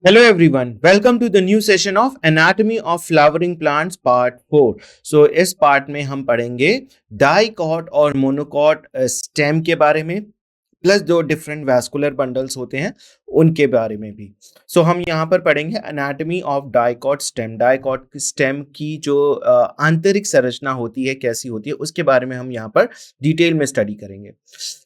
Hello everyone, welcome to the new session of Anatomy of Flowering Plants Part 4. So इस part में हम पढ़ेंगे dicot और monocot stem के बारे में प्लस जो डिफरेंट वैस्कुलर बंडल्स होते हैं उनके बारे में भी। सो हम यहाँ पर पढ़ेंगे anatomy of dicot stem. Dicot stem की जो आंतरिक संरचना होती है कैसी होती है उसके बारे में हम यहाँ पर डिटेल में स्टडी करेंगे।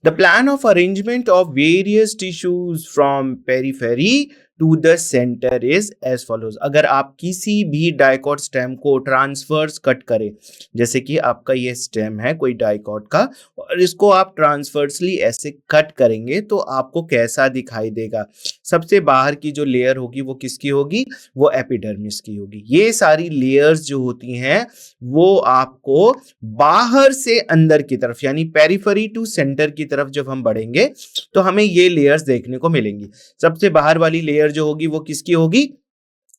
The plan of arrangement of various tissues from periphery to the centre is as follows. अगर आप किसी भी डाइकॉट स्टेम को ट्रांसफर्स कट करें, जैसे कि आपका ये स्टेम है कोई डाइकॉट का और इसको आप ट्रांसफर्सली ऐसे कट करेंगे तो आपको कैसा दिखाई देगा। सबसे बाहर की जो लेयर होगी वो किसकी होगी, वो एपिडर्मिस की होगी। ये सारी लेयर्स जो होती हैं वो आपको बाहर से अंदर की तरफ यानी पेरिफेरी टू सेंटर की तरफ जब हम बढ़ेंगे तो हमें ये लेयर्स देखने को मिलेंगी। सबसे बाहर वाली लेयर जो होगी वो किसकी होगी,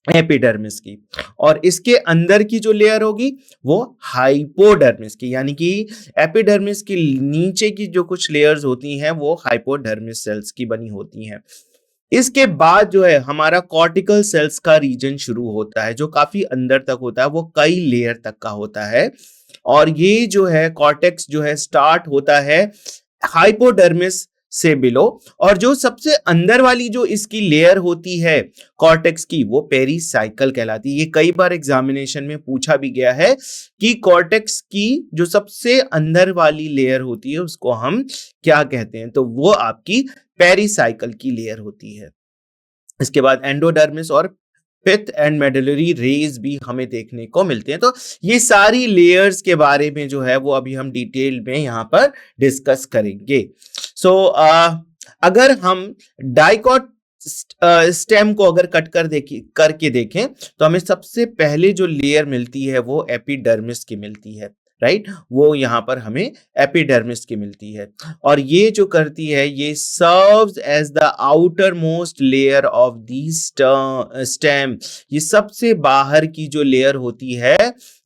एपिडर्मिस की, और इसके अंदर की जो लेयर होगी वो हाइपोडर्मिस की, यानी कि एपिडर्मिस के नीचे की जो कुछ लेयर्स होती हैं वो हाइपोडर्मिस सेल्स की बनी होती हैं। इसके बाद जो है हमारा कॉर्टिकल सेल्स का रीजन शुरू होता है जो काफी अंदर तक होता है, वो कई लेयर तक का होता है। और ये जो है कॉर्टेक्स जो है स्टार्ट होता है हाइपोडर्मिस से बिलो, और जो सबसे अंदर वाली जो इसकी लेयर होती है कॉर्टेक्स की वो पेरीसाइकल कहलाती है। ये कई बार एग्जामिनेशन में पूछा भी गया है कि कॉर्टेक्स की जो सबसे अंदर वाली लेयर होती है उसको हम क्या कहते हैं, तो वो आपकी पेरीसाइकल की लेयर होती है। इसके बाद एंडोडर्मिस और पिथ एंड मेडुलरी रेज भी हमें देखने को मिलते हैं। तो ये सारी लेयर्स के बारे में जो है वो अभी हम डिटेल में यहाँ पर डिस्कस करेंगे। सो अगर हम डाइकॉट स्टेम को अगर कट करके देखें तो हमें सबसे पहले जो लेयर मिलती है वो एपिडर्मिस की मिलती है, राइट। वो यहाँ पर हमें एपिडर्मिस की मिलती है और ये जो करती है ये serves as the outermost layer of the stem. ये सबसे बाहर की जो लेयर होती है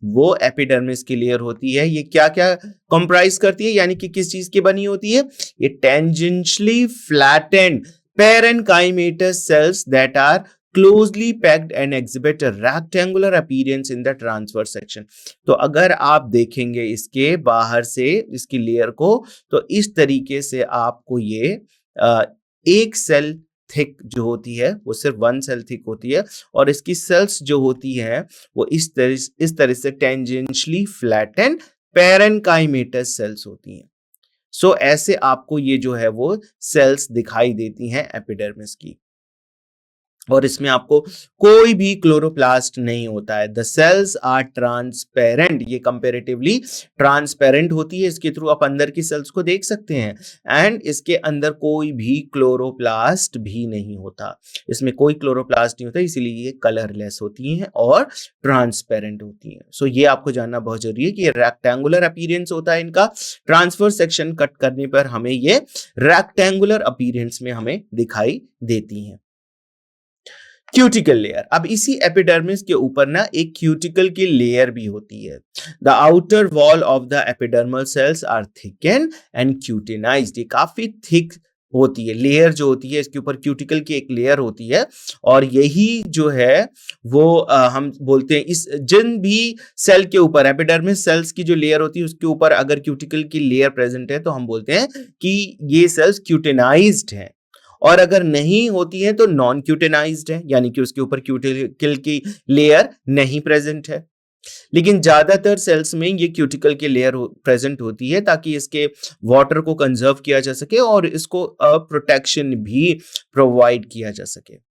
वो एपिडर्मिस की लेयर होती है। ये क्या क्या कंप्राइज करती है, यानी कि किस चीज की बनी होती है, ये tangentially flattened parenchymatous cells that are closely packed and exhibit a rectangular appearance in the transverse section। तो अगर आप देखेंगे इसके बाहर से इसकी लेयर को तो इस तरीके से आपको ये एक सेल थिक जो होती है वो सिर्फ वन सेल थिक होती है और इसकी सेल्स जो होती है वो इस तरह से टेंजेंशियली फ्लैटेंड पेरेन्काइमेटस सेल्स होती हैं। सो ऐसे आपको ये जो है वो सेल्स दिखाई देती हैं एपिडर्मिस की, और इसमें आपको कोई भी क्लोरोप्लास्ट नहीं होता है। द सेल्स आर ट्रांसपेरेंट, ये कंपेरेटिवली ट्रांसपेरेंट होती है, इसके थ्रू आप अंदर की सेल्स को देख सकते हैं। एंड इसके अंदर कोई भी क्लोरोप्लास्ट भी नहीं होता, इसमें कोई क्लोरोप्लास्ट नहीं होता, इसीलिए ये कलरलेस होती हैं और ट्रांसपेरेंट होती हैं। सो ये आपको जानना बहुत जरूरी है कि ये रेक्टेंगुलर अपीयरेंस होता है इनका। ट्रांसफर सेक्शन कट करने पर हमें ये रेक्टेंगुलर अपीयरेंस में हमें दिखाई देती हैं। क्यूटिकल लेयर, अब इसी एपिडर्मिस के ऊपर ना एक क्यूटिकल की लेयर भी होती है। The outer wall of the epidermal cells are thicken and cutinized. ये काफी थिक होती है लेयर जो होती है, इसके ऊपर क्यूटिकल की एक लेयर होती है और यही जो है वो हम बोलते हैं इस जिन भी सेल के ऊपर एपिडर्मिस सेल्स की जो लेयर होती है उसके ऊपर अगर क्यूटिकल की लेयर प्रेजेंट है तो हम बोलते हैं कि ये सेल्स क्यूटिनाइज्ड हैं, और अगर नहीं होती है तो नॉन क्यूटेनाइज्ड है, यानी कि उसके ऊपर क्यूटिकल की लेयर नहीं प्रेजेंट है। लेकिन ज्यादातर सेल्स में ये क्यूटिकल की लेयर प्रेजेंट होती है ताकि इसके वाटर को कंजर्व किया जा सके और इसको प्रोटेक्शन भी प्रोवाइड किया जा सके।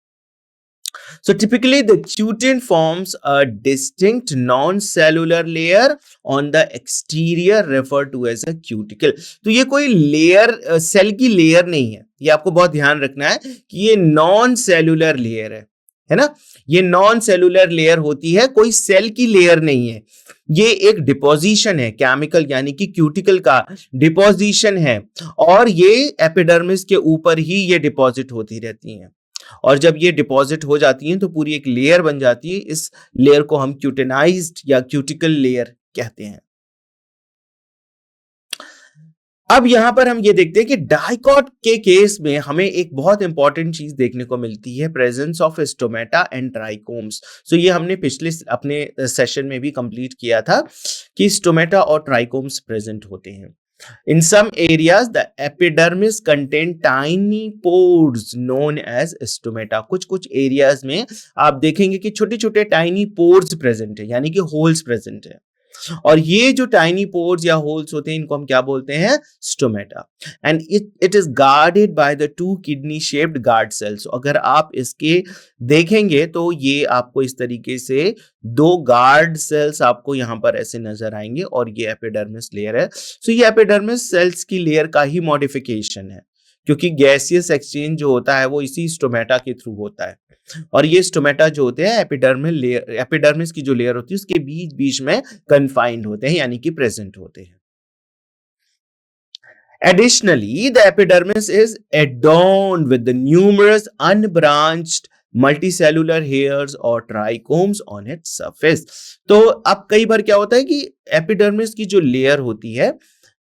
So typically the cutin forms a distinct non-cellular layer on the exterior referred to as a cuticle। तो ये कोई लेयर सेल की लेयर नहीं है, ये आपको बहुत ध्यान रखना है कि ये नॉन सेलुलर लेयर है ना। ये नॉन सेलुलर लेयर होती है, कोई सेल की लेयर नहीं है। ये एक डिपोजिशन है केमिकल, यानी कि क्यूटिकल का डिपोजिशन है और ये एपिडर्मिस के ऊपर ही ये डिपॉजिट होती रहती हैं। और जब ये डिपॉजिट हो जाती हैं तो पूरी एक लेयर बन जाती है, इस लेयर को हम क्यूटेनाइज्ड या क्यूटिकल लेयर कहते हैं। अब यहां पर हम ये देखते हैं कि डाइकॉट के केस में हमें एक बहुत इंपॉर्टेंट चीज देखने को मिलती है, presence of stomata and trichomes. So ये हमने पिछले अपने सेशन में भी कंप्लीट किया था कि स्टोमेटा और ट्राइकोम्स प्रेजेंट होते हैं। In some areas, the epidermis contain tiny pores known as stomata. कुछ कुछ एरियाज में आप देखेंगे कि छोटे छोटे टाइनी पोर्स प्रेजेंट है, यानी कि होल्स प्रेजेंट है। और ये जो टाइनी पोर्स या होल्स होते हैं, इनको हम क्या बोलते हैं? Stomata. And it is guarded by the two kidney shaped guard cells. अगर आप इसके देखेंगे तो ये आपको इस तरीके से दो गार्ड सेल्स आपको यहां पर ऐसे नजर आएंगे, और ये एपिडर्मिस लेयर है। सो ये एपिडर्मिस सेल्स की लेयर का ही मॉडिफिकेशन है, क्योंकि गैसियस एक्सचेंज जो होता है वो इसी स्टोमेटा के थ्रू होता है। और ये स्टोमेटा जो होते हैं एपिडर्मल लेयर, एपिडर्मिस की जो लेयर होती है उसके बीच बीच में कन्फाइंड होते हैं, यानी कि प्रेजेंट होते हैं। Additionally, the epidermis is adorned with the numerous unbranched multicellular hairs or trichomes on its surface. तो अब कई बार क्या होता है कि एपिडर्मिस की जो लेयर होती है,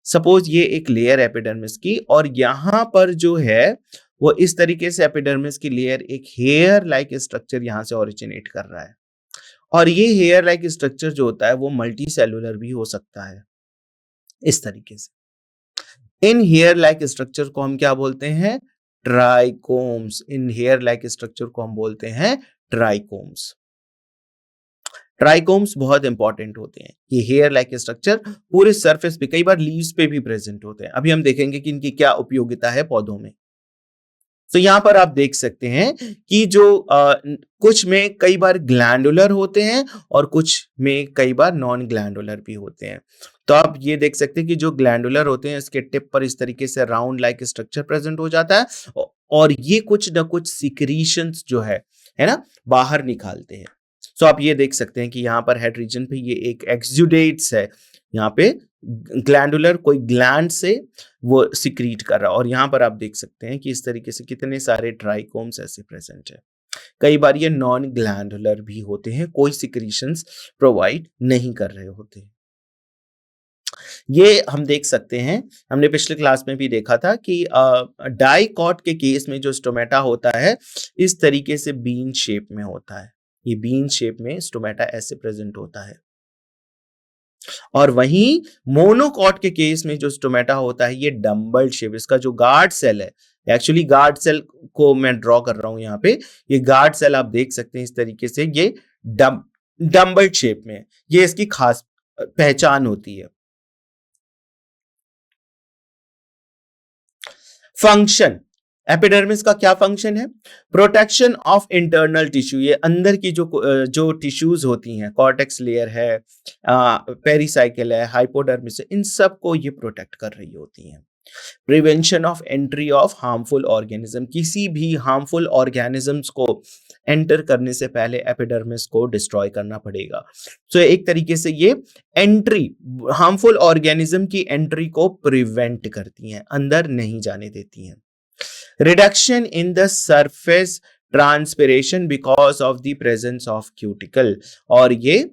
सपोज ये एक लेयर एपिडर्मिस की, और यहां पर जो है वो इस तरीके से एपिडर्मिस की लेयर एक हेयर लाइक स्ट्रक्चर यहां से ओरिजिनेट कर रहा है। और ये हेयर लाइक स्ट्रक्चर जो होता है वो मल्टी सेलुलर भी हो सकता है इस तरीके से। इन हेयर लाइक स्ट्रक्चर को हम क्या बोलते हैं? ट्राइकोम्स। इन हेयर लाइक स्ट्रक्चर को हम बोलते हैं ट्राइकोम्स। ट्राइकोम्स बहुत इंपॉर्टेंट होते हैं। ये हेयर लाइक स्ट्रक्चर पूरे सरफेस पे, कई बार लीव्स पे भी प्रेजेंट होते हैं। अभी हम देखेंगे कि इनकी क्या उपयोगिता है पौधों में। तो यहां पर आप देख सकते हैं कि जो कुछ में कई बार ग्लैंडुलर होते हैं और कुछ में कई बार नॉन ग्लैंडुलर भी होते हैं। तो आप ये देख सकते हैं कि जो ग्लैंडुलर होते हैं इसके टिप पर इस तरीके से राउंड लाइक स्ट्रक्चर प्रेजेंट हो जाता है, और ये कुछ ना कुछ सिक्रीशंस जो है ना, बाहर निकालते हैं। सो आप ये देख सकते हैं कि यहाँ पर हेड रीजन पे ये एक एक्सुडेट्स है, यहाँ पे ग्लैंडुलर कोई ग्लैंड से वो सिक्रीट कर रहा है। और यहाँ पर आप देख सकते हैं कि इस तरीके से कितने सारे ट्राइकोम्स ऐसे प्रेजेंट है। कई बार ये नॉन ग्लैंडुलर भी होते हैं, कोई सिक्रीशंस प्रोवाइड नहीं कर रहे होते हैं। ये हम देख सकते हैं, हमने पिछले क्लास में भी देखा था कि डाइकॉट के केस में जो स्टोमेटा होता है इस तरीके से बीन शेप में होता है। ये बीन शेप में स्टोमेटा ऐसे प्रेजेंट होता है। और वहीं मोनोकॉट के केस में जो स्टोमेटा होता है ये डम्बल शेप, इसका जो गार्ड सेल है, एक्चुअली गार्ड सेल को मैं ड्रॉ कर रहा हूं यहाँ पे, ये गार्ड सेल आप देख सकते हैं इस तरीके से, ये डम्बल शेप में, ये इसकी खास पहचान होती है। फंक्शन, एपिडर्मिस का क्या फंक्शन है? Protection of internal tissue. ये अंदर की जो टिश्यूज होती हैं, कॉर्टेक्स लेयर है, पेरिसाइकिल है, हाइपोडर्मिस है, इन सब को ये प्रोटेक्ट कर रही होती हैं। Prevention of entry of harmful organism, किसी भी हार्मफुल ऑर्गेनिजम्स को एंटर करने से पहले एपिडर्मिस को डिस्ट्रॉय करना पड़ेगा। सो एक तरीके से ये एंट्री, हार्मफुल ऑर्गेनिज्म की एंट्री को प्रिवेंट करती हैं, अंदर नहीं जाने देती हैं। Reduction in the surface transpiration because of the presence of cuticle, और ये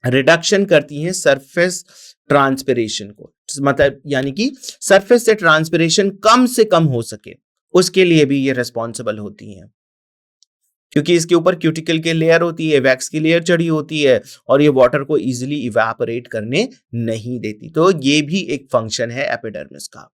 रिडक्शन करती हैं सरफेस ट्रांसपिरेशन को, मतलब यानी कि सरफेस से ट्रांसपिरेशन कम से कम हो सके, उसके लिए भी ये रिस्पॉन्सिबल होती हैं। क्योंकि इसके ऊपर क्यूटिकल की लेयर होती है, वैक्स की लेयर चढ़ी होती है, और ये वाटर को इजीली इवेपोरेट करने नहीं देती। तो ये भी एक फंक्शन है एपिडर्मिस का।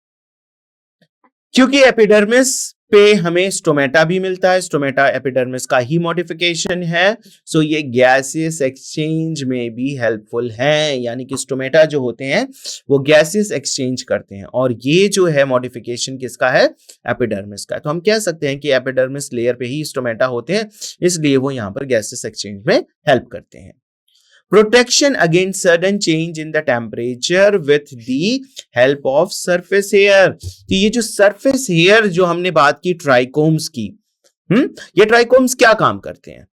क्योंकि एपिडर्मिस पे हमें स्टोमेटा भी मिलता है, स्टोमेटा एपिडर्मिस का ही मॉडिफिकेशन है, सो ये गैसियस एक्सचेंज में भी हेल्पफुल है। यानी कि स्टोमेटा जो होते हैं वो गैसियस एक्सचेंज करते हैं, और ये जो है मॉडिफिकेशन किसका है? एपिडर्मिस का। तो हम कह सकते हैं कि एपिडर्मिस लेयर पे ही स्टोमेटा होते हैं, इसलिए वो यहाँ पर गैसियस एक्सचेंज में हेल्प करते हैं। Protection against sudden change in the temperature with the help of surface hair। तो ये जो surface hair जो हमने बात की ट्राइकोम्स की, ये ट्राइकोम्स क्या काम करते हैं?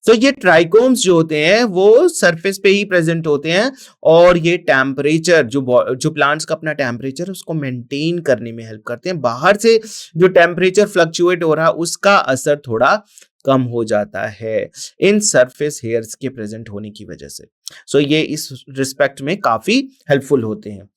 तो ये ट्राइकोम्स जो होते हैं वो सरफेस पे ही प्रेजेंट होते हैं, और ये टेम्परेचर जो प्लांट्स का अपना टेम्परेचर उसको मेंटेन करने में हेल्प करते हैं। बाहर से जो टेम्परेचर फ्लक्चुएट हो रहा है उसका असर थोड़ा कम हो जाता है इन सरफेस हेयर्स के प्रेजेंट होने की वजह से। सो ये इस रिस्पेक्ट में काफी हेल्पफुल होते हैं।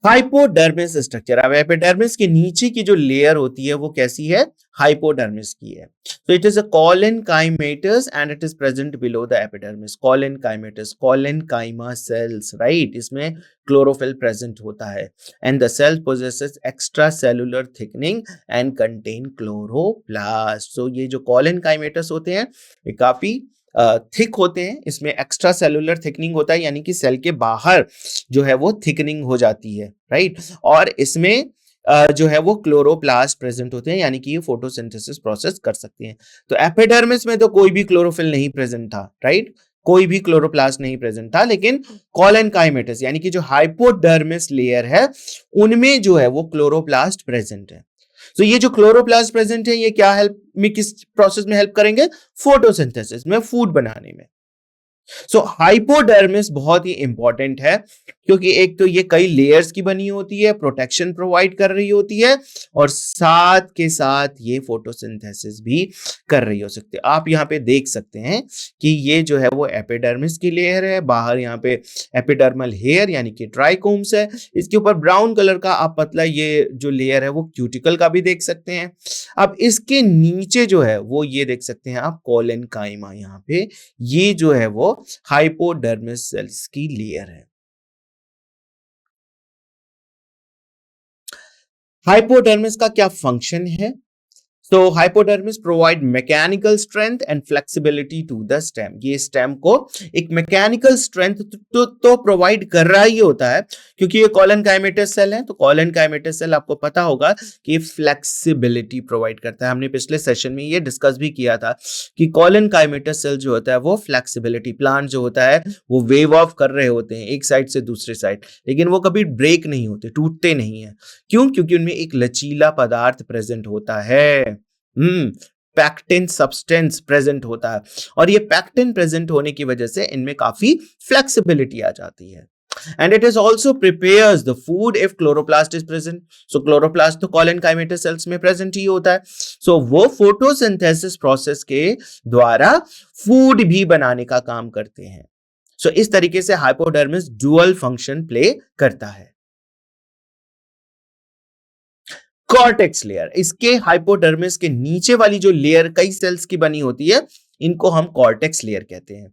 Hypodermis structure. अब एपिडर्मिस के नीचे की जो लेयर होती है वो कैसी है? हाइपोडर्मिस की है। तो it is a collenchymatous and it is present below the epidermis. Collenchymatous, collenchyma cells, right, इसमें क्लोरोफिल प्रेजेंट होता है। And the cell possesses extra cellular thickening and contain chloroplast. So ये जो कॉलेनकाइमेटस होते हैं ये काफी थिक होते हैं, इसमें एक्स्ट्रा सेलुलर थिकनिंग होता है, यानी कि सेल के बाहर जो है वो थिकनिंग हो जाती है, राइट। और इसमें जो है वो क्लोरोप्लास्ट प्रेजेंट होते हैं, यानी कि ये फोटोसिंथेसिस प्रोसेस कर सकते हैं। तो एपिडर्मिस में तो कोई भी क्लोरोफिल नहीं प्रेजेंट था, राइट, कोई भी क्लोरोप्लास्ट नहीं प्रेजेंट था, लेकिन कॉलेनकाइमेटस यानी कि जो हाइपोडर्मिस लेयर है उनमें जो है वो क्लोरोप्लास्ट प्रेजेंट है। तो ये जो क्लोरोप्लास्ट प्रेजेंट है ये क्या हेल्प में, किस प्रोसेस में हेल्प करेंगे? फोटोसिंथेसिस में, फूड बनाने में। सो हाइपोडर्मिस बहुत ही इंपॉर्टेंट है, क्योंकि एक तो ये कई लेयर्स की बनी होती है, प्रोटेक्शन प्रोवाइड कर रही होती है, और साथ के साथ ये फोटोसिंथेसिस भी कर रही हो सकती है। आप यहाँ पे देख सकते हैं कि ये जो है वो एपिडर्मिस की लेयर है, बाहर यहाँ पे एपिडर्मल हेयर यानी कि ट्राइकोम्स है, इसके ऊपर ब्राउन कलर का आप पतला ये जो लेयर है वो क्यूटिकल का भी देख सकते हैं। अब इसके नीचे जो है वो ये देख सकते हैं आप कोलेनकाइमा, यहाँ पे ये जो है वो हाइपोडर्मिस सेल्स की लेयर है। हाइपोडर्मिस का क्या फंक्शन है? So hypodermis provide mechanical strength and flexibility to the stem। ये स्टेम को एक मैकेनिकल स्ट्रेंथ तो प्रोवाइड कर रहा ही होता है, क्योंकि ये कॉलन काइमेटस सेल है। तो कॉलन काइमेटस सेल आपको पता होगा कि फ्लेक्सिबिलिटी प्रोवाइड करता है। हमने पिछले सेशन में ये डिस्कस भी किया था कि कॉलन काइमेटस सेल जो होता है वो फ्लेक्सिबिलिटी, प्लांट जो होता है वो वेव ऑफ कर रहे होते हैं एक साइड से दूसरे साइड, लेकिन वो कभी ब्रेक नहीं होते, टूटते नहीं है। क्यों? क्योंकि उनमें एक लचीला पदार्थ प्रेजेंट होता है, पैक्टिन सब्सटेंस प्रेजेंट होता है, और ये पैक्टिन प्रेजेंट होने की वजह से इनमें काफी फ्लेक्सिबिलिटी आ जाती है। And it is also prepares the food if chloroplast is present। So chloroplast तो colon-chymatous cells में present ही होता है। So वो photosynthesis process के द्वारा food भी बनाने का काम करते हैं। So इस तरीके से hypodermis dual function play करता है। कॉर्टेक्स लेयर, इसके हाइपोडर्मिस के नीचे वाली जो लेयर कई सेल्स की बनी होती है इनको हम कॉर्टेक्स लेयर कहते हैं।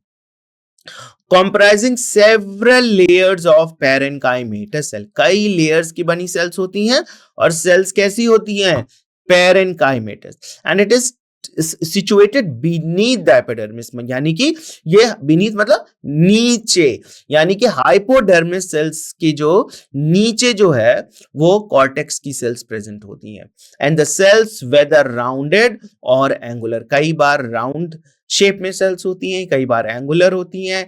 Comprising several layers of parenchymatous cell, कई लेयर्स की बनी सेल्स होती हैं, और सेल्स कैसी होती हैं? Parenchymatous. And it is situated beneath the epidermis, यानी कि ये बीनीथ मतलब नीचे, यानी कि हाइपोडर्मिस सेल्स की जो नीचे जो है वो कॉर्टेक्स की सेल्स प्रेजेंट होती हैं। And the cells whether rounded और एंगुलर, कई बार राउंड शेप में सेल्स होती हैं, कई बार एंगुलर होती हैं,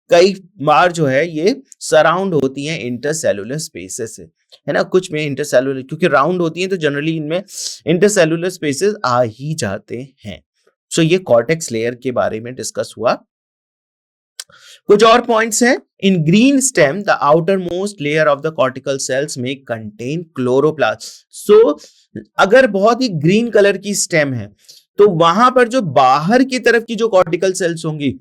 कई बार जो है ये सराउंड होती हैं इंटरसेलुलर स्पेसेस से, है ना। कुछ में इंटरसेलुलर, क्योंकि राउंड होती हैं तो जनरली इनमें इंटरसेलुलर स्पेसेस आ ही जाते हैं। सो ये कॉर्टेक्स लेयर के बारे में डिस्कस हुआ। कुछ और पॉइंट्स हैं। In green stem the outermost layer of the cortical cells में कंटेन क्लोरोप्लास्ट। सो अगर बहुत ही ग्रीन कलर की स्टेम है तो वहां पर जो बाहर की तरफ की जो कॉर्टिकल सेल्स होंगी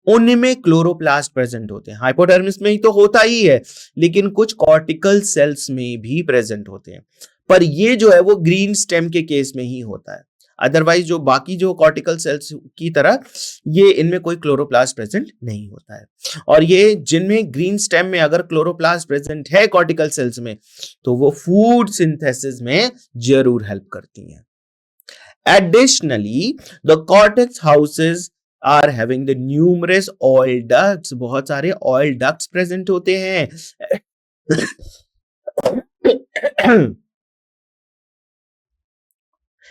उनमें क्लोरोप्लास्ट प्रेजेंट होते हैं। हाइपोडर्मिस में ही तो होता ही है, लेकिन कुछ कॉर्टिकल सेल्स में भी प्रेजेंट होते हैं, पर ये जो है वो ग्रीन स्टेम के केस में ही होता है। अदरवाइज जो बाकी जो कॉर्टिकल सेल्स की तरह ये इनमें कोई क्लोरोप्लास्ट प्रेजेंट नहीं होता है। और ये जिनमें ग्रीन स्टेम में अगर क्लोरोप्लास्ट प्रेजेंट है कॉर्टिकल सेल्स में, तो वो फूड सिंथेसिस में जरूर हेल्प करती हैं। Additionally, the cortex houses are having the numerous oil ducts, बहुत सारे oil ducts present होते हैं।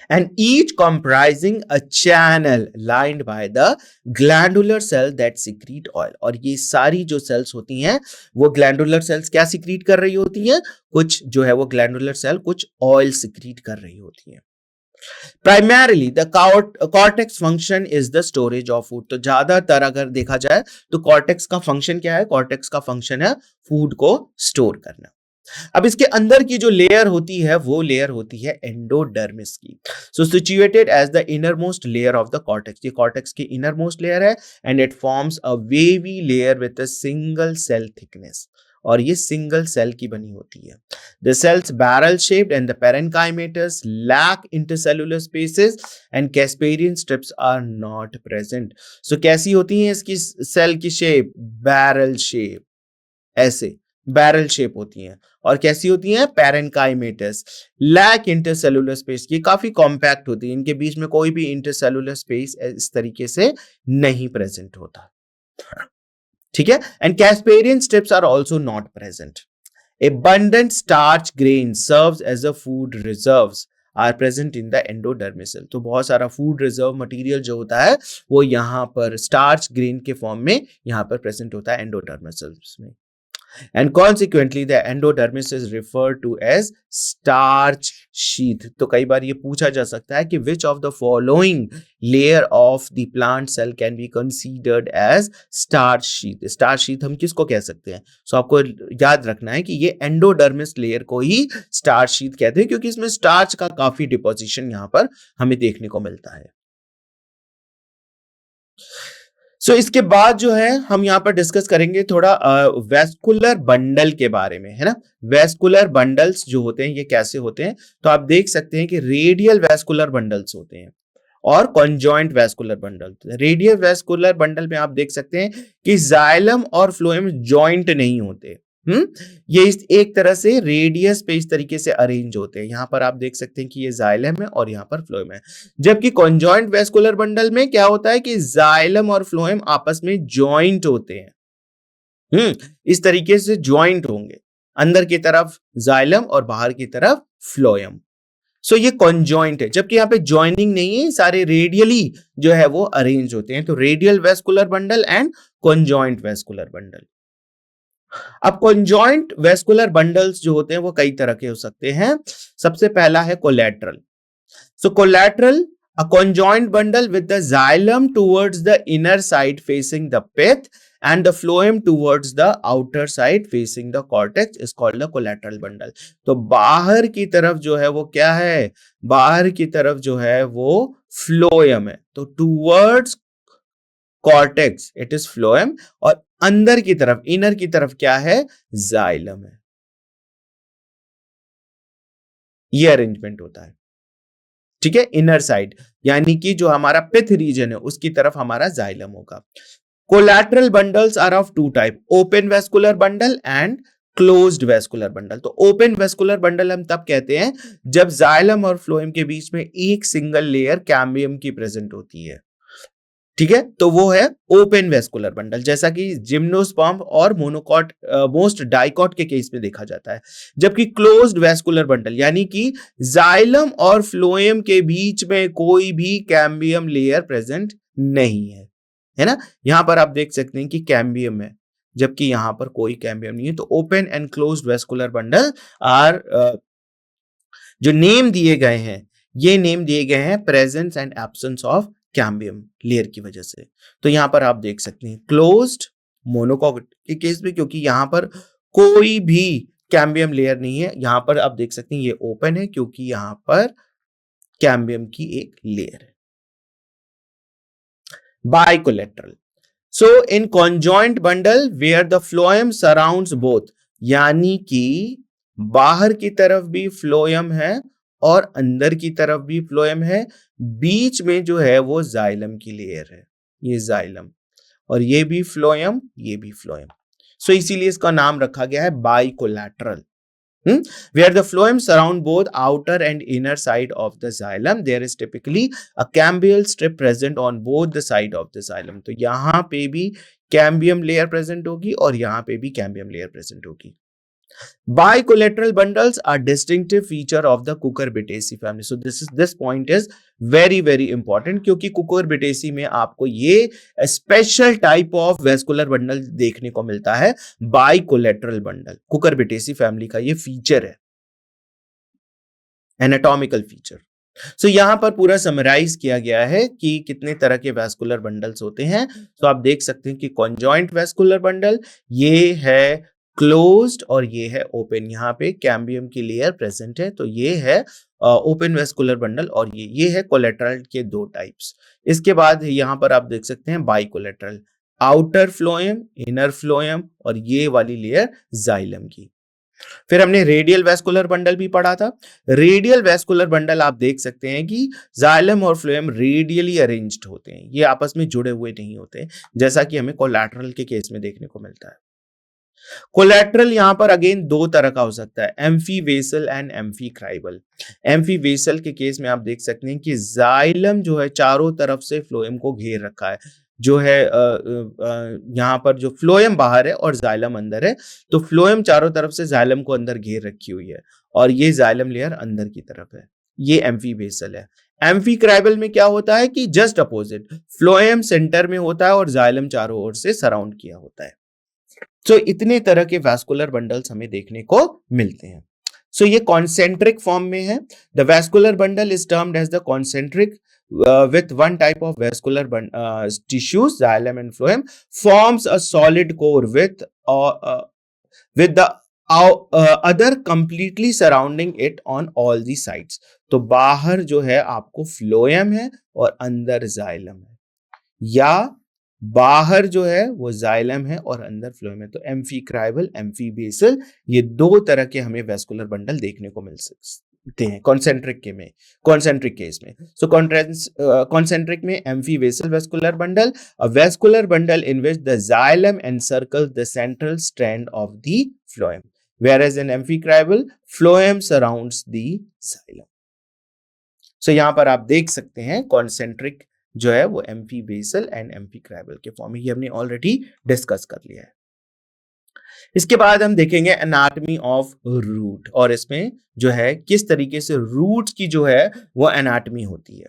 And each comprising a channel lined by the glandular cell that secrete oil। और ये सारी जो सेल्स होती हैं वो ग्लैंडुलर सेल्स क्या सिक्रीट कर रही होती हैं? कुछ जो है वो ग्लैंडुलर सेल कुछ ऑयल सिक्रीट कर रही होती है। Primarily the cortex function is the storage of food. तो ज्यादातर अगर देखा जाए तो कॉर्टेक्स का फंक्शन क्या है? कॉर्टेक्स का फंक्शन है फूड को स्टोर करना। अब इसके अंदर की जो लेयर होती है वो लेयर होती है एंडोडर्मिस की। So situated as the inner most layer of the cortex, ये कॉर्टेक्स की इनर मोस्ट लेयर है, and it forms a wavy layer with a single cell thickness. और ये सिंगल सेल की बनी होती है। The cells barrel shaped and the parenchymatous lack intercellular spaces and Casparian strips are not present. So कैसी होती है इसकी सेल की शेप? बैरल शेप, ऐसे बैरल शेप होती हैं। और कैसी होती हैं? पेरेन्काइमेटस, लैक इंटरसेलुलर स्पेस, ये काफी कॉम्पैक्ट होती है, इनके बीच में कोई भी इंटरसेलुलर स्पेस इस तरीके से नहीं प्रेजेंट होता। ठीक है, and Casparian strips are also not present. Abundant starch grain serves as a food reserves are present in the endodermis cell। तो बहुत सारा फूड रिजर्व मटेरियल जो होता है वो यहाँ पर स्टार्च ग्रेन के फॉर्म में यहाँ पर प्रेजेंट होता है एंडोडर्मिस सेल्स में। And consequently the endodermis is referred to as starch sheath। तो कई बार ये पूछा जा सकता है कि which of the following layer of the plant cell can be considered as starch sheath। starch sheath हम किसको कह सकते हैं? सो आपको याद रखना है कि ये एंडोडर्मिस लेयर को ही starch sheath कहते हैं, क्योंकि इसमें स्टार्च का काफी डिपोजिशन यहाँ पर हमें देखने को मिलता है। सो इसके बाद जो है हम यहाँ पर डिस्कस करेंगे थोड़ा वेस्कुलर बंडल के बारे में, है ना। वेस्कुलर बंडल्स जो होते हैं ये कैसे होते हैं? तो आप देख सकते हैं कि रेडियल वेस्कुलर बंडल्स होते हैं और conjoint vascular bundle. Radial vascular bundle में आप देख सकते हैं कि जाइलम और फ्लोएम जॉइंट नहीं होते। ये इस एक तरह से रेडियस पे इस तरीके से अरेंज होते हैं। यहां पर आप देख सकते हैं कि ये जाइलम है और यहां पर फ्लोएम है। जबकि कॉन्जॉइंट वेस्कुलर बंडल में क्या होता है कि जाइलम और फ्लोएम आपस में जॉइंट होते हैं। इस तरीके से जॉइंट होंगे, अंदर की तरफ जाइलम और बाहर की तरफ फ्लोएम। सो ये कॉन्जॉइंट है, जबकि यहाँ पे जॉइनिंग नहीं है, सारे रेडियली जो है वो अरेंज होते हैं। तो radial vascular bundle and conjoint vascular bundle. अब कॉन्जॉइंट वेस्कुलर बंडल्स जो होते हैं वो कई तरह के हो सकते हैं। सबसे पहला है collateral. So collateral, a conjoint bundle with the xylem towards the inner side facing the pith and the phloem towards the outer side facing the cortex is called a collateral bundle। तो बाहर की तरफ जो है वो क्या है? बाहर की तरफ जो है वो फ्लोएम है, तो towards cortex it is phloem, और अंदर की तरफ, इनर की तरफ क्या है? जाइलम है। ये अरेंजमेंट होता है, ठीक है। इनर साइड यानी कि जो हमारा पिथ रीजन है उसकी तरफ हमारा जाइलम होगा। Collateral bundles are of two type, open vascular bundle and closed vascular bundle. तो ओपन वेस्कुलर बंडल हम तब कहते हैं जब जाइलम और फ्लोएम के बीच में एक सिंगल लेयर कैम्बियम की प्रेजेंट होती है, ठीक है। तो वो है ओपन वेस्कुलर बंडल, जैसा कि जिम्नोस्पर्म और मोनोकॉट मोस्ट डाइकॉट के केस में देखा जाता है। जबकि क्लोज्ड वेस्कुलर बंडल यानी कि जाइलम और फ्लोएम के बीच में कोई भी कैम्बियम लेयर प्रेजेंट नहीं है ना। यहां पर आप देख सकते हैं कि कैम्बियम है जबकि यहां पर कोई कैम्बियम नहीं है। तो open and closed vascular bundle are जो नेम दिए गए हैं, ये नेम दिए गए हैं presence and absence of cambium layer की वजह से। तो यहां पर आप देख सकते हैं क्लोज्ड मोनोकॉट के केस में, क्योंकि यहां पर कोई भी कैम्बियम लेयर नहीं है। यहां पर आप देख सकते हैं ये ओपन है क्योंकि यहां पर कैम्बियम की एक लेयर है। Bicollateral, so in conjoint bundle where the phloem surrounds both, यानी कि बाहर की तरफ भी फ्लोएम है और अंदर की तरफ भी फ्लोएम है, बीच में जो है वो जाइलम की लेयर है, ये जाइलम, और ये भी फ्लोएम, ये भी फ्लोएम। सो इसीलिए इसका नाम रखा गया है बाइकोलैटरल। Where the phloem surround both outer and inner side of the xylem, there is typically a cambial strip present on both the side of the xylem। तो यहां पे भी कैम्बियम लेयर प्रेजेंट होगी और यहां पे भी कैम्बियम लेयर प्रेजेंट होगी। Bicollateral bundles are distinctive feature of the Cucurbitaceae family। So this point is very important, क्योंकि Cucurbitaceae में आपको ये special type of vascular bundle देखने को मिलता है, बाइकोलेटरल बंडल। Cucurbitaceae फैमिली का ये फीचर है, एनाटॉमिकल फीचर। सो यहां पर पूरा समराइज किया गया है कि कितने तरह के वेस्कुलर बंडल्स होते हैं। तो आप देख सकते हैं कि कॉन्जॉइंट वेस्कुलर बंडल ये है क्लोज्ड और ये है ओपन, यहाँ पे कैम्बियम की लेयर प्रेजेंट है, तो ये है ओपन वेस्कुलर बंडल, और ये है कोलेटरल के दो टाइप्स। इसके बाद यहाँ पर आप देख सकते हैं bicollateral, outer phloem, inner phloem और ये वाली लेयर जाइलम की। फिर हमने रेडियल वैस्कुलर बंडल भी पढ़ा था। रेडियल वैस्कुलर बंडल आप देख सकते हैं कि जाइलम और फ्लोएम रेडियली अरेंज्ड होते हैं, ये आपस में जुड़े हुए नहीं होते, जैसा कि हमें कोलैटरल के केस में देखने को मिलता है। कोलैटरल यहां पर अगेन दो तरह का हो सकता है, एम्फीवेसल एंड एम्फीक्राइबल। एम्फीवेसल के केस में आप देख सकते हैं कि जाइलम जो है चारों तरफ से फ्लोएम को घेर रखा है, जो है यहाँ पर जो फ्लोएम बाहर है और जाइलम अंदर है, तो फ्लोएम चारों तरफ से जाइलम को अंदर घेर रखी हुई है और ये जाइलम लेयर अंदर की तरफ है, ये एम्फीवेसल है। एम्फीक्राइबल में क्या होता है कि जस्ट अपोजिट, फ्लोएम सेंटर में होता है और जाइलम चारों ओर से सराउंड किया होता है। सो इतने तरह के वैस्कुलर बंडल्स हमें देखने को मिलते हैं। सो ये कॉन्सेंट्रिक फॉर्म में है। The vascular bundle is termed as the concentric with one type of vascular tissues, xylem and phloem, forms a solid core with the other completely surrounding it on all the sides. तो बाहर जो है आपको phloem है और अंदर xylem है, या बाहर जो है वो जाइलम है और अंदर फ्लोएम है। तो एम्फीक्राइबल, एम्फीबेसल, ये दो तरह के हमें वैस्कुलर बंडल देखने को मिल सकते हैं कॉन्सेंट्रिक केस में। सो कॉन्सेंट्रिक में amphivasal vascular bundle, a vascular bundle in which the xylem encircles the central strand of the phloem, whereas in amphicribal phloem surrounds the xylem. So यहां पर आप देख सकते हैं कॉन्सेंट्रिक जो है वो एम्फीबेसल एंड एम्फीक्राइबल के फॉर्म में, ये हमने ऑलरेडी डिस्कस कर लिया है। इसके बाद हम देखेंगे एनाटॉमी ऑफ रूट, और इसमें जो है किस तरीके से रूट की जो है वो एनाटॉमी होती है।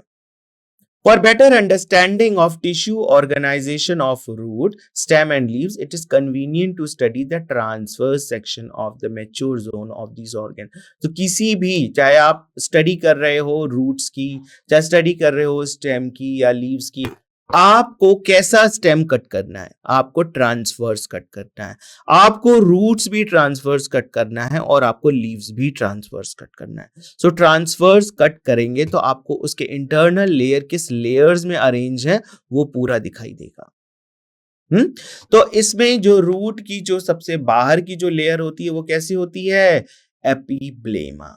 For better understanding of tissue organization of root, stem and leaves, it is convenient to study the transverse section of the mature zone of these organs. तो किसी भी, चाहे आप स्टडी कर रहे हो रूट्स की, चाहे स्टडी कर रहे हो स्टेम की या लीव्स की, आपको कैसा स्टेम कट करना है, आपको ट्रांसवर्स कट करना है, आपको रूट्स भी ट्रांसवर्स कट करना है और आपको लीव्स भी ट्रांसवर्स कट करना है। सो ट्रांसवर्स कट करेंगे तो आपको उसके इंटरनल लेयर किस लेयर्स में अरेंज है वो पूरा दिखाई देगा। तो इसमें जो रूट की जो सबसे बाहर की जो लेयर होती है वो कैसी होती है, एपिब्लेमा।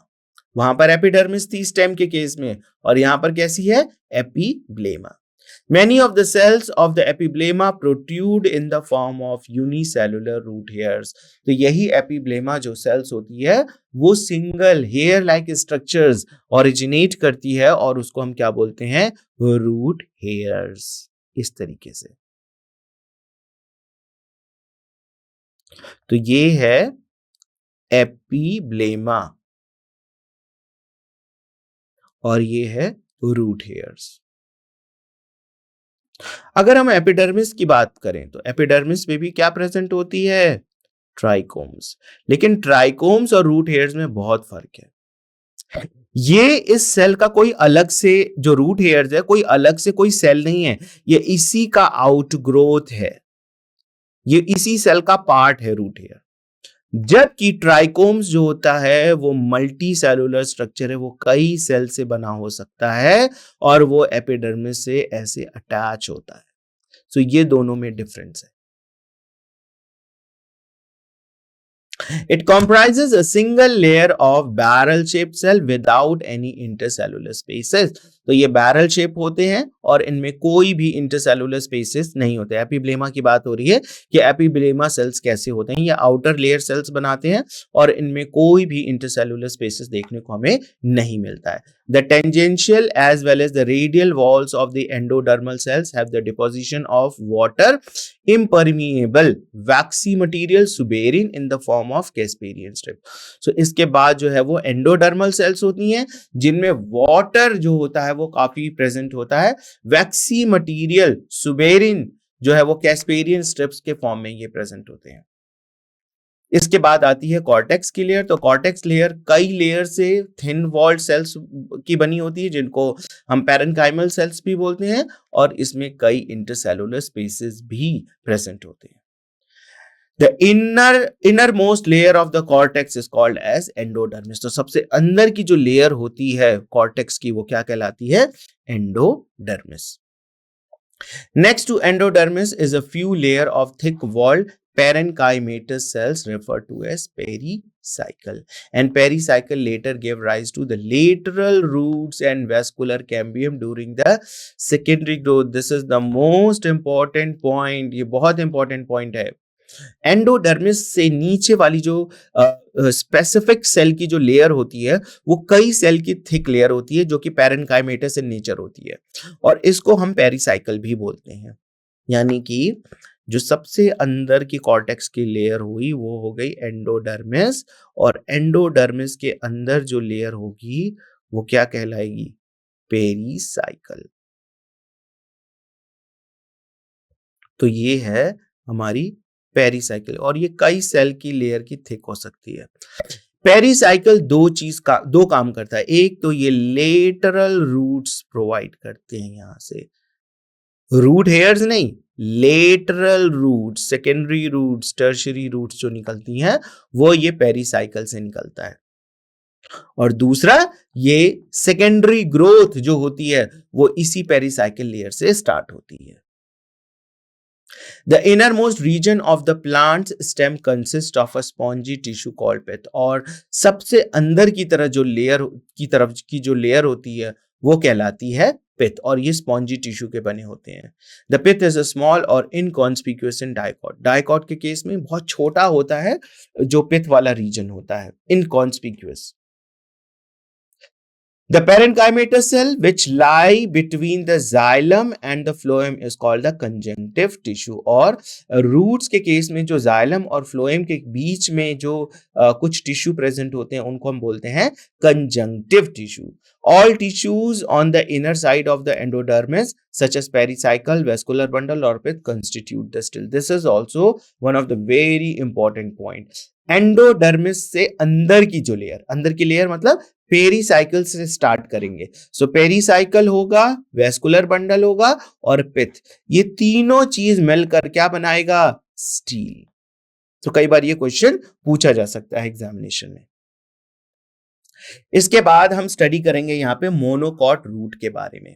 वहां पर एपिडर्मिस थी स्टेम के केस में, और यहां पर कैसी है, epiblema. Many of the cells of the epiblema protrude in the form of unicellular root hairs. तो यही epiblema जो cells होती है वो single hair like structures originate करती है और उसको हम क्या बोलते हैं, रूट हेयर्स। इस तरीके से तो ये है एपिब्लेमा और ये है रूट हेयर्स। अगर हम एपिडर्मिस की बात करें तो एपिडर्मिस में भी क्या प्रेजेंट होती है, ट्राइकोम्स। लेकिन ट्राइकोम्स और रूट हेयर्स में बहुत फर्क है। ये इस सेल का कोई अलग से, जो रूट हेयर्स है कोई अलग से कोई सेल नहीं है, ये इसी का आउटग्रोथ है, ये इसी सेल का पार्ट है रूट हेयर। जबकि ट्राइकोम्स जो होता है वो मल्टी सेलुलर स्ट्रक्चर है, वो कई सेल से बना हो सकता है और वो एपिडर्मिस से ऐसे अटैच होता है। सो ये दोनों में डिफरेंस है। It comprises a single layer of barrel shaped cell without any intercellular spaces. तो ये बैरल शेप होते हैं और इनमें कोई भी इंटरसेलुलर स्पेसेस नहीं होते। एपिब्लेमा की बात हो रही है कि एपिब्लेमा सेल्स कैसे होते हैं, ये आउटर लेयर सेल्स बनाते हैं और इनमें कोई भी इंटरसेलुलर स्पेसेस देखने को हमें नहीं मिलता है। The tangential as well as the radial walls of the endodermal cells have the deposition of water impermeable waxy material suberin in the form of Casparian strip. So इसके बाद जो है वो एंडोडर्मल सेल्स होती हैं जिनमें वाटर जो होता है वो काफी प्रेजेंट होता है, वैक्सी मटेरियल सुबेरिन जो है वो कैस्पेरियन स्ट्रिप्स के फॉर्म में ये प्रेजेंट होते हैं। इसके बाद आती है कॉर्टेक्स की लेयर। तो कॉर्टेक्स लेयर कई लेयर से थिन वॉल्ड सेल्स की बनी होती है जिनको हम पैरेन्काइमल सेल्स भी बोलते हैं, और इसमें कई इंटरसेलुलर स्पेसेस भी प्रेजेंट होते हैं। The innermost layer of the cortex is called as endodermis. तो सबसे अंदर की जो लेयर होती है कॉर्टेक्स की वो क्या कहलाती है, endodermis. Next to endodermis is a few layer of thick walled parenchymatous cells referred to as pericycle. And pericycle later gave rise to the lateral roots and vascular cambium during the secondary growth. This is the most important point. ये बहुत important point है. Endodermis से नीचे वाली जो specific cell की जो layer होती है वो कई सेल की थिक लेयर होती है जो कि पैरेन्काइमेटस इन नेचर होती है और इसको हम पेरिसाइकल भी बोलते हैं। यानी कि जो सबसे अंदर की कॉर्टेक्स की लेयर हुई वो हो गई एंडोडर्मिस और एंडोडर्मिस के अंदर जो लेयर होगी वो क्या कहलाएगी? पेरिसाइकल। तो ये है हमारी पेरिसाइकिल और ये कई सेल की लेयर की थिक हो सकती है। पेरिसाइकिल दो काम करता है। एक तो ये लेटरल रूट्स प्रोवाइड करते हैं, यहां से रूट हेयर्स नहीं, lateral roots, secondary roots, tertiary roots जो निकलती हैं वो ये पेरिसाइकिल से निकलता है। और दूसरा ये सेकेंडरी ग्रोथ जो होती है वो इसी पेरिसाइकिल लेयर से स्टार्ट होती है। The innermost region of the plant's stem consists of a spongy tissue called pith. और सबसे अंदर की तरफ जो लेयर होती है वो कहलाती है पिथ और ये स्पॉन्जी टिश्यू के बने होते हैं। The pith is a small और इनकॉन्स्पिक्यूअस इन डाइकॉट। डाइकॉट के केस में बहुत छोटा होता है जो पिथ वाला रीजन होता है, इनकॉन्स्पिक्यूअस। The parenchymatous cell which lie between the xylem and the phloem is called the conjunctive tissue। और रूट्स के केस में जो जाइलम और फ्लोएम के बीच में जो कुछ टिश्यू प्रेजेंट होते हैं उनको हम बोलते हैं conjunctive tissue. All tissues on the inner side of the endodermis such as pericycle, vascular bundle or pith constitute the still. This is also one of the very important points। Endodermis से अंदर की जो layer, अंदर की layer मतलब pericycle से start करेंगे। सो pericycle होगा, वेस्कुलर बंडल होगा और पिथ, ये तीनों चीज मिलकर क्या बनाएगा? स्टील। तो कई बार ये क्वेश्चन पूछा जा सकता है एग्जामिनेशन में। इसके बाद हम स्टडी करेंगे यहां पे मोनोकॉट रूट के बारे में।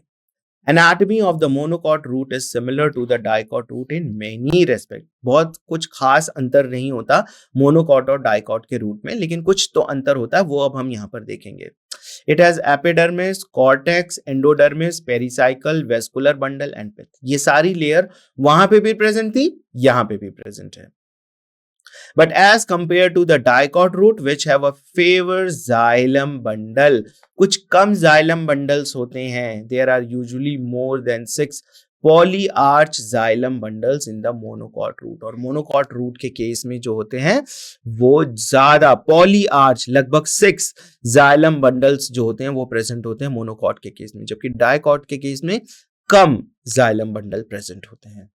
Anatomy of the monocot root is similar to the dicot root in many respect। बहुत कुछ खास अंतर नहीं होता मोनोकॉट और डाइकॉट के रूट में, लेकिन कुछ तो अंतर होता है, वो अब हम यहाँ पर देखेंगे। It has epidermis, cortex, endodermis, pericycle, vascular bundle and pith। ये सारी लेयर वहां पे भी प्रेजेंट थी, यहाँ पे भी प्रेजेंट है। But as compared to the dicot root which have a favored xylem bundle, कुछ कम xylem bundles होते हैं। There are usually more than 6 polyarch xylem bundles in the monocot root। और monocot root के केस में जो होते हैं वो ज्यादा polyarch, लगभग 6 xylem bundles जो होते हैं वो प्रेजेंट होते हैं monocot के केस में, जबकि dicot के केस में कम xylem bundle प्रेजेंट होते हैं।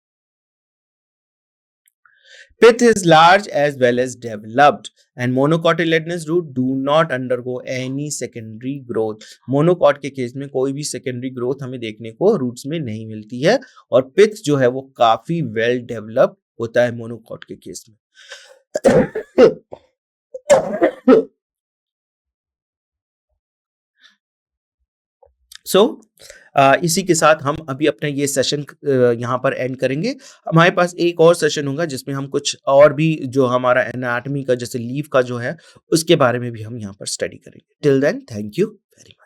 Pith is large as well as developed and monocotyledonous root do not undergo any secondary growth। Monocot के केस में कोई भी सेकेंडरी ग्रोथ हमें देखने को रूट्स में नहीं मिलती है और पिथ जो है वो काफी वेल डेवलप्ड होता है मोनोकॉट के केस में। इसी के साथ हम अभी अपना ये सेशन यहाँ पर एंड करेंगे। हमारे पास एक और सेशन होगा जिसमें हम कुछ और भी जो हमारा एनाटॉमी का जैसे लीफ का जो है उसके बारे में भी हम यहाँ पर स्टडी करेंगे। Till then, thank you very much.